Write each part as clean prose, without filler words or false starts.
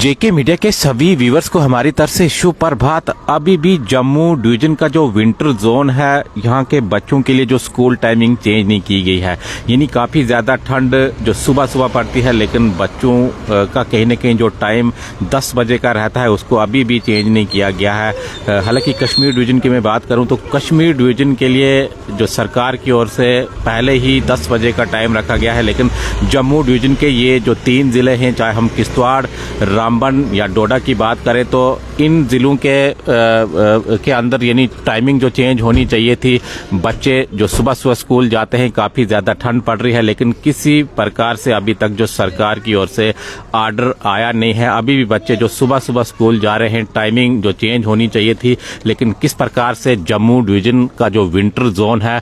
जेके media के सभी viewers को हमारी तरफ से शुभ प्रभात। अभी भी जम्मू डिवीजन का जो विंटर जोन है, यहाँ के बच्चों के लिए जो स्कूल टाइमिंग चेंज नहीं की गई है, यानी काफ़ी ज़्यादा ठंड जो सुबह सुबह पड़ती है, लेकिन बच्चों का कहीं ना कहीं जो टाइम 10 बजे का रहता है उसको अभी भी चेंज नहीं किया गया है। हालांकि कश्मीर डिवीजन की मैं बात करूँ तो कश्मीर डिवीजन के लिए जो सरकार की ओर से पहले ही 10 बजे का टाइम रखा गया है, लेकिन जम्मू डिवीजन के ये जो 3 ज़िले हैं, चाहे हम किश्तवाड़, रामबन या डोडा की बात करें, तो इन जिलों के अंदर यानी टाइमिंग जो चेंज होनी चाहिए थी। बच्चे जो सुबह सुबह स्कूल जाते हैं, काफ़ी ज़्यादा ठंड पड़ रही है, लेकिन किसी प्रकार से अभी तक जो सरकार की ओर से आर्डर आया नहीं है। अभी भी बच्चे जो सुबह सुबह स्कूल जा रहे हैं, टाइमिंग जो चेंज होनी चाहिए थी, लेकिन किस प्रकार से जम्मू डिवीजन का जो विंटर जोन है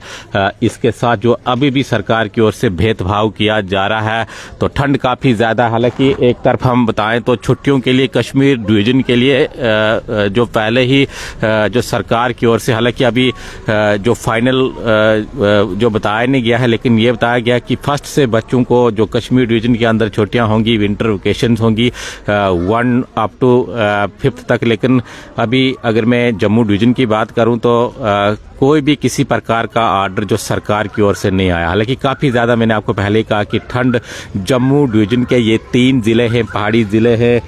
इसके साथ जो अभी भी सरकार की ओर से भेदभाव किया जा रहा है। तो ठंड काफ़ी ज़्यादा, हालांकि एक तरफ हम बताएं तो छुट्टियों के लिए कश्मीर डिवीजन के लिए जो पहले ही जो सरकार की ओर से, हालांकि अभी जो फाइनल जो बताया नहीं गया है, लेकिन ये बताया गया कि फर्स्ट से बच्चों को जो कश्मीर डिवीजन के अंदर छुट्टियां होंगी, विंटर वेकेशन होंगी 1 अप टू 5th तक। लेकिन अभी अगर मैं जम्मू डिवीजन की बात करूं तो कोई भी किसी प्रकार का आर्डर जो सरकार की ओर से नहीं आया। हालांकि काफ़ी ज़्यादा, मैंने आपको पहले ही कहा कि ठंड जम्मू डिवीजन के ये 3 ज़िले हैं, पहाड़ी ज़िले हैं,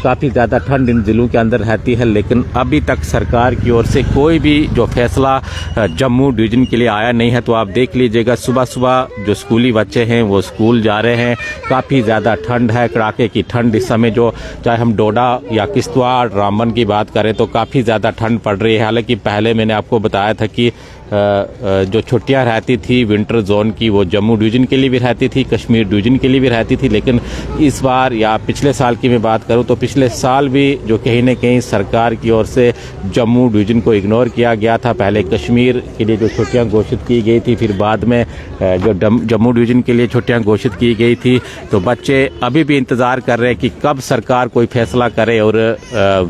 काफ़ी ज़्यादा ठंड इन ज़िलों के अंदर रहती है, लेकिन अभी तक सरकार की ओर से कोई भी जो फैसला जम्मू डिवीजन के लिए आया नहीं है। तो आप देख लीजिएगा, सुबह सुबह जो स्कूली बच्चे हैं वो स्कूल जा रहे हैं, काफ़ी ज़्यादा ठंड है, कड़ाके की ठंड इस समय। जो चाहे हम डोडा या किश्तवाड़, रामबन की बात करें तो काफ़ी ज़्यादा ठंड पड़ रही है। हालांकि पहले मैंने आपको बताया था कि जो छुट्टियां रहती थी विंटर जोन की, वो जम्मू डिवीजन के लिए भी रहती थी, कश्मीर डिवीजन के लिए भी रहती थी, लेकिन इस बार या पिछले साल की मैं बात करूं तो पिछले साल भी जो कहीं न कहीं सरकार की ओर से जम्मू डिवीजन को इग्नोर किया गया था। पहले कश्मीर के लिए जो छुट्टियां घोषित की गई थी, फिर बाद में जो जम्मू डिवीजन के लिए छुट्टियां घोषित की गई थी। तो बच्चे अभी भी इंतज़ार कर रहे हैं कि कब सरकार कोई फैसला करे और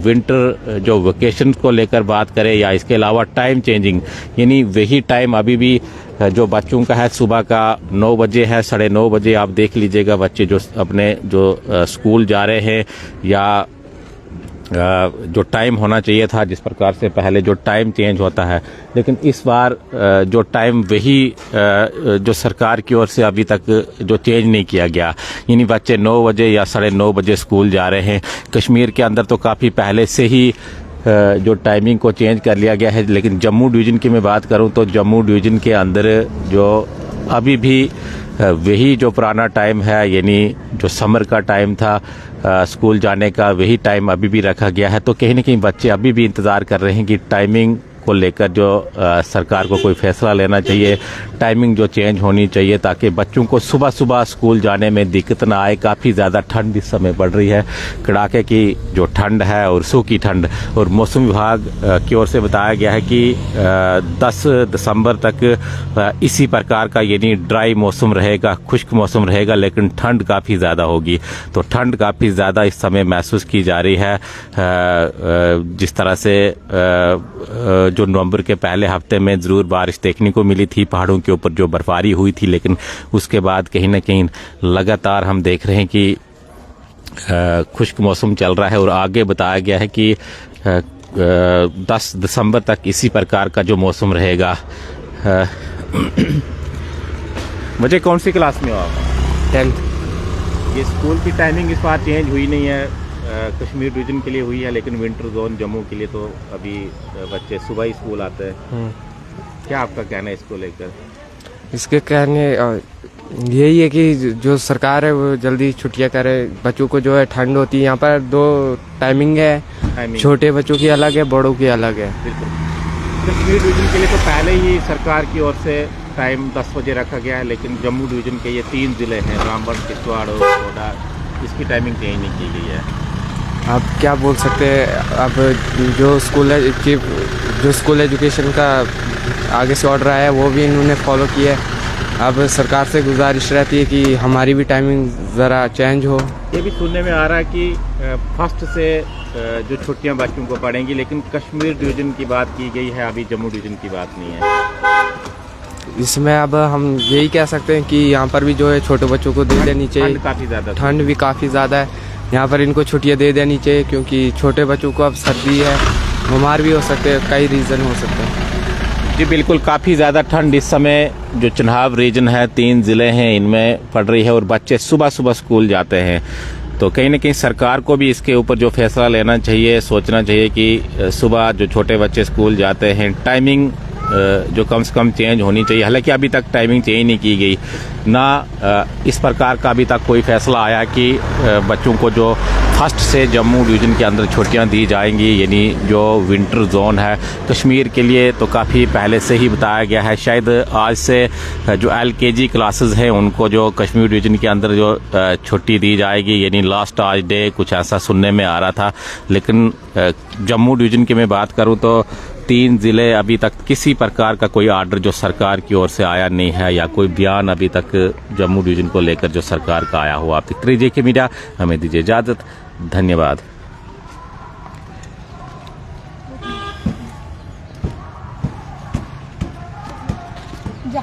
विंटर जो वेकेशन को लेकर बात करे, या इसके अलावा टाइम चेंजिंग, यानी वही टाइम अभी भी जो बच्चों का है सुबह का 9 बजे है, 9:30 बजे। आप देख लीजिएगा बच्चे जो अपने जो स्कूल जा रहे हैं, या जो टाइम होना चाहिए था जिस प्रकार से पहले जो टाइम चेंज होता है, लेकिन इस बार जो टाइम वही जो सरकार की ओर से अभी तक जो चेंज नहीं किया गया, यानी बच्चे 9 बजे या 9:30 बजे स्कूल जा रहे हैं। कश्मीर के अंदर तो काफ़ी पहले से ही जो टाइमिंग को चेंज कर लिया गया है, लेकिन जम्मू डिवीजन की मैं बात करूं तो जम्मू डिवीजन के अंदर जो अभी भी वही जो पुराना टाइम है, यानी जो समर का टाइम था स्कूल जाने का, वही टाइम अभी भी रखा गया है। तो कहीं ना कहीं बच्चे अभी भी इंतज़ार कर रहे हैं कि टाइमिंग को लेकर जो सरकार को कोई फैसला लेना चाहिए, टाइमिंग जो चेंज होनी चाहिए, ताकि बच्चों को सुबह सुबह स्कूल जाने में दिक्कत ना आए। काफ़ी ज़्यादा ठंड इस समय पड़ रही है, कड़ाके की जो ठंड है और सूखी ठंड। और मौसम विभाग की ओर से बताया गया है कि 10 दिसंबर तक इसी प्रकार का यानी ड्राई मौसम रहेगा, खुश्क मौसम रहेगा, लेकिन ठंड काफ़ी ज़्यादा होगी। तो ठंड काफ़ी ज़्यादा इस समय महसूस की जा रही है। जिस तरह से जो नवंबर के पहले हफ्ते में ज़रूर बारिश देखने को मिली थी, पहाड़ों के ऊपर जो बर्फबारी हुई थी, लेकिन उसके बाद कहीं ना कहीं लगातार हम देख रहे हैं कि खुश्क मौसम चल रहा है। और आगे बताया गया है कि 10 दिसंबर तक इसी प्रकार का जो मौसम रहेगा। मुझे कौन सी क्लास में हो आप? 10th। ये स्कूल की टाइमिंग इस बार चेंज हुई नहीं है, कश्मीर डिवीजन के लिए हुई है, लेकिन विंटर जोन जम्मू के लिए तो अभी बच्चे सुबह ही स्कूल आते हैं। क्या आपका कहना है इसको लेकर? इसके कहने यही है कि जो सरकार है वो जल्दी छुट्टियां करे। बच्चों को जो है ठंड होती है, यहाँ पर 2 टाइमिंग है, छोटे बच्चों की अलग है, बड़ों की अलग है। बिल्कुल। कश्मीर डिवीजन के लिए तो पहले ही सरकार की ओर से टाइम 10 बजे रखा गया है, लेकिन जम्मू डिवीजन के ये 3 ज़िले हैं, रामबन, किश्तवाड़ और डोडा, इसकी टाइमिंग चेंज नहीं की गई है। आप क्या बोल सकते हैं? अब जो स्कूल एजुकेशन का आगे से ऑर्डर आया है वो भी इन्होंने फॉलो किया है। अब सरकार से गुजारिश रहती है कि हमारी भी टाइमिंग ज़रा चेंज हो। ये भी सुनने में आ रहा है कि फर्स्ट से जो छुट्टियां बच्चों को पड़ेंगी, लेकिन कश्मीर डिवीजन की बात की गई है, अभी जम्मू डिवीजन की बात नहीं है। इसमें अब हम यही कह सकते हैं कि यहाँ पर भी जो है छोटे बच्चों को दे देनी चाहिए। काफ़ी ज़्यादा ठंड भी काफ़ी ज़्यादा है, यहाँ पर इनको छुट्टियाँ दे देनी चाहिए, क्योंकि छोटे बच्चों को अब सर्दी है, बीमार भी हो सकते हैं, कई रीज़न हो सकते हैं। जी बिल्कुल, काफ़ी ज़्यादा ठंड इस समय जो चिन्हाव रीजन है, 3 ज़िले हैं, इनमें पड़ रही है और बच्चे सुबह सुबह स्कूल जाते हैं। तो कहीं ना कहीं सरकार को भी इसके ऊपर जो फैसला लेना चाहिए, सोचना चाहिए कि सुबह जो छोटे बच्चे स्कूल जाते हैं टाइमिंग जो कम से कम चेंज होनी चाहिए। हालांकि अभी तक टाइमिंग चेंज नहीं की गई, ना इस प्रकार का अभी तक कोई फैसला आया कि बच्चों को जो फर्स्ट से जम्मू डिवीज़न के अंदर छुट्टियां दी जाएंगी, यानी जो विंटर जोन है कश्मीर के लिए तो काफ़ी पहले से ही बताया गया है। शायद आज से जो LKG क्लासेस हैं उनको जो कश्मीर डिवीज़न के अंदर जो छुट्टी दी जाएगी, यानी लास्ट आज डे, कुछ ऐसा सुनने में आ रहा था। लेकिन जम्मू डिवीज़न की मैं बात करूं तो 3 ज़िले अभी तक किसी प्रकार का कोई आर्डर जो सरकार की ओर से आया नहीं है, या कोई बयान अभी तक जम्मू डिवीज़न को लेकर जो सरकार का आया हुआ। आप देखते रहिए JK मीडिया, हमें दीजिए इजाज़त, धन्यवाद। जा